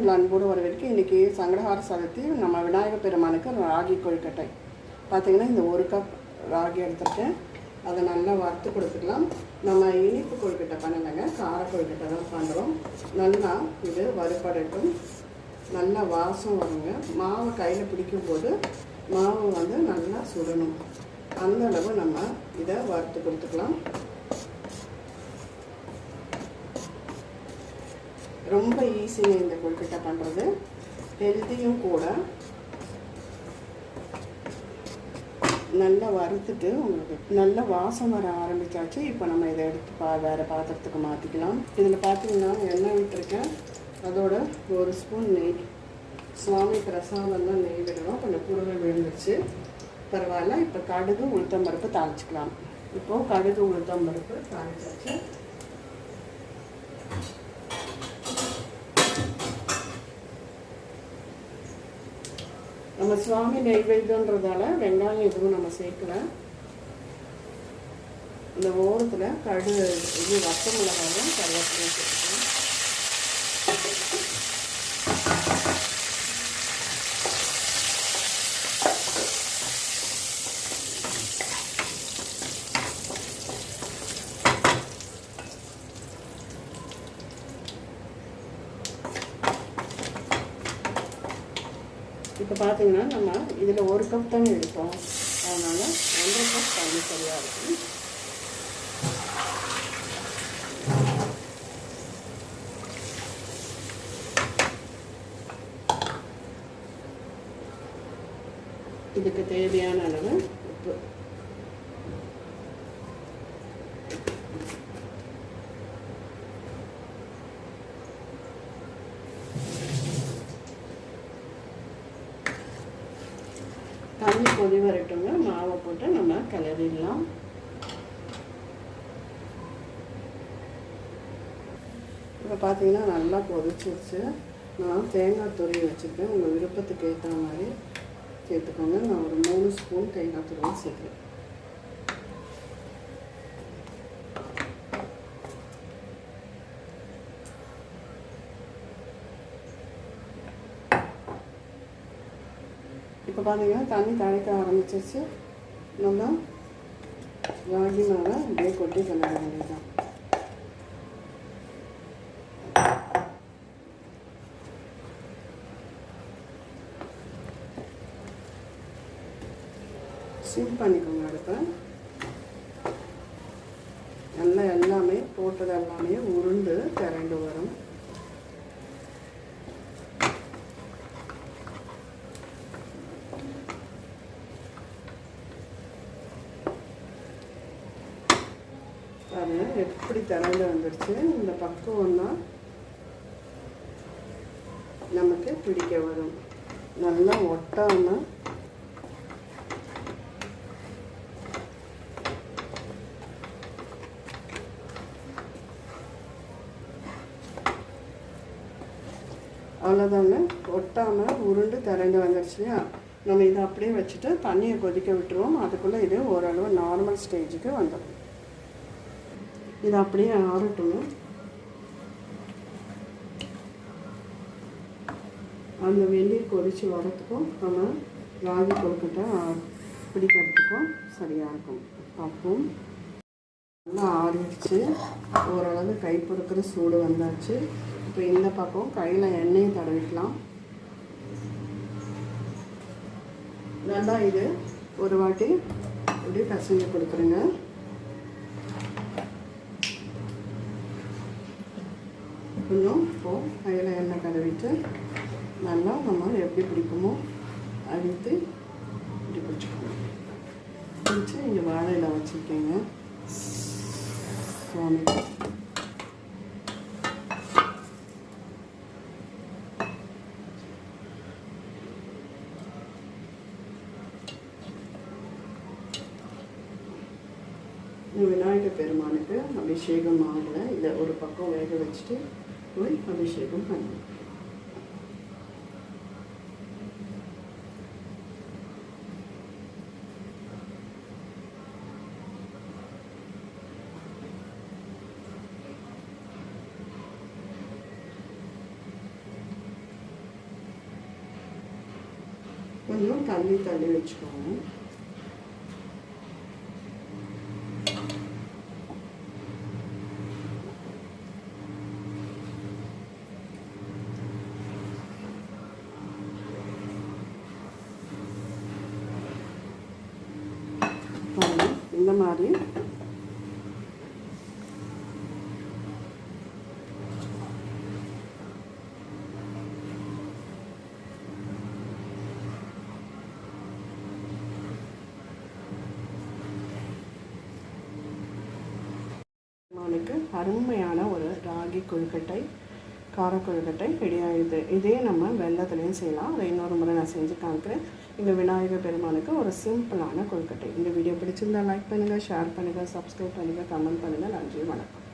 உங்கள் அன்போடு வரவேற்க இன்றைக்கி சங்கடஹார சதுர்த்தி நம்ம விநாயகர் பெருமானுக்கு ராகி கொழுக்கட்டை பார்த்திங்கன்னா இந்த 1 கப் ராகி எடுத்துருக்கேன். அதை நல்லா வறுத்து கொடுத்துக்கலாம். நம்ம இனிப்பு கொழுக்கட்டை பண்ணலைங்க, கார கொழுக்கட்டை தான் பண்ணுறோம். நல்லா இது வறுபடட்டும், நல்லா வாசம் வருங்க. மாவு கையில் பிடிக்கும்போது மாவு வந்து நல்லா சுடணும். அந்தளவு நம்ம இதை வறுத்து கொடுத்துக்கலாம். ரொம்ப ஈஸியாக இந்த கொழுக்கட்டை பண்ணுறது, ஹெல்த்தியும் கூட. நல்லா வறுத்துட்டு உங்களுக்கு நல்ல வாசம் வர ஆரம்பித்தாச்சு. இப்போ நம்ம இதை எடுத்து வேறு பாத்திரத்துக்கு மாற்றிக்கலாம். இதில் பார்த்தீங்கன்னா எண்ணெய் விட்டுருக்கேன், அதோட 1 ஸ்பூன் நெய். சுவாமி பிரசாதம் தான் நெய் விடணும், கொஞ்சம் கூடவே விழுந்துருச்சு, பரவாயில்ல. இப்போ கடுகு உளுத்தம்பருப்பு தாளிச்சிக்கலாம். இப்போது கடுகு உளுத்தம்பருப்பு தாளிச்சாச்சு. நம்ம சுவாமி நெய்வேத்தியன்றதால வெங்காயம் எதுவும் நம்ம சேர்க்கல. இந்த ஓரத்தில் இது வத்த மிளகாயும் கருவேப்பிலையும் சேர்த்துக்கலாம். இப்போ பார்த்தீங்கன்னா நம்ம இதில் 1 கப் தண்ணி எடுப்போம், அதனால் 1.5 கப் தண்ணி சரியாக இருக்கும். இதுக்கு தேவையான அளவு உப்பு. தண்ணி கொதி வரட்டுங்க, மாவை போட்டு நம்ம கிளறிடலாம். இப்போ பார்த்தீங்கன்னா நல்லா கொதிச்சிருச்சு. நான் தேங்காய் துருவி வச்சுருக்கேன், உங்கள் விருப்பத்துக்கு ஏற்ற மாதிரி சேர்த்துக்கோங்க. நான் ஒரு 3 ஸ்பூன் தேங்காய் துருவி சேர்க்குறேன். இப்போ பார்த்தீங்கன்னா தண்ணி தழைக்க ஆரம்பிச்சிருச்சு. நம்ம ராகி மாவை அப்படியே கொட்டி கிளற வேண்டியதுதான். சிம் பண்ணிக்கோங்க அடுப்பை. நல்லா எல்லாமே போட்டது எல்லாமே உருண்டு திரண்டு வரும். அது எப்படி திரண்டு வந்துடுச்சு. இந்த பக்குவம்னா நமக்கு பிடிக்க வரும். நல்லா ஒட்டாமல் அவ்வளோதாங்க, ஒட்டாமல் உருண்டு திரண்டு வந்துடுச்சு. நம்ம இதை அப்படியே வச்சுட்டு தண்ணியை கொதிக்க விட்டுருவோம். அதுக்குள்ளே இது ஓரளவு நார்மல் ஸ்டேஜுக்கு வந்துடும். இது அப்படியே ஆறட்டுங்க. அந்த வெந்நீர் கொதித்து வரத்துக்கும் நம்ம ராகி கொழுக்கட்டை பிடிக்கிறதுக்கும் சரியாக இருக்கும். பார்ப்போம். நல்லா ஆறிடுச்சு, ஓரளவு கை பொறுக்கிற சூடு வந்தாச்சு. இப்போ இந்த பக்கம் கையில் எண்ணெயை தடவிக்கலாம். நல்லா இது ஒரு வாட்டி இப்படி பசங்க கொடுக்குறேங்க. கொஞ்சம் இப்போது கையில் எண்ணெய் தடவிட்டு நல்லா நம்ம எப்படி பிடிக்குமோ அழுத்து இப்படி பிடிச்சிக்கணும். பிடிச்சி இங்கே வாழையில் வச்சுருக்கேங்க சுவாமி. விநாயகர் பெருமானுக்கு அபிஷேகம் ஆகலை. இதை ஒரு பக்கம் வேக வச்சுட்டு போய் அபிஷேகம் பண்ணுவோம். கொஞ்சம் தள்ளி தள்ளி வச்சுக்கோங்க. இந்த மாதிரி அவனுக்கு அருமையான ஒரு ராகி கொழுக்கட்டை, கார கொழுக்கட்டை ரெடி ஆகிடுது. இதே நம்ம வெல்லத்துலேயும் செய்யலாம். அதை இன்னொரு முறை நான் செஞ்சு காமிக்கிறேன். இந்த விநாயகர் பெருமானுக்கு ஒரு சிம்பிளான கொழுக்கட்டை. இந்த வீடியோ பிடிச்சிருந்தால் லைக் பண்ணுங்கள், ஷேர் பண்ணுங்கள், சப்ஸ்கிரைப் பண்ணுங்கள், கமெண்ட் பண்ணுங்கள். நன்றி, வணக்கம்.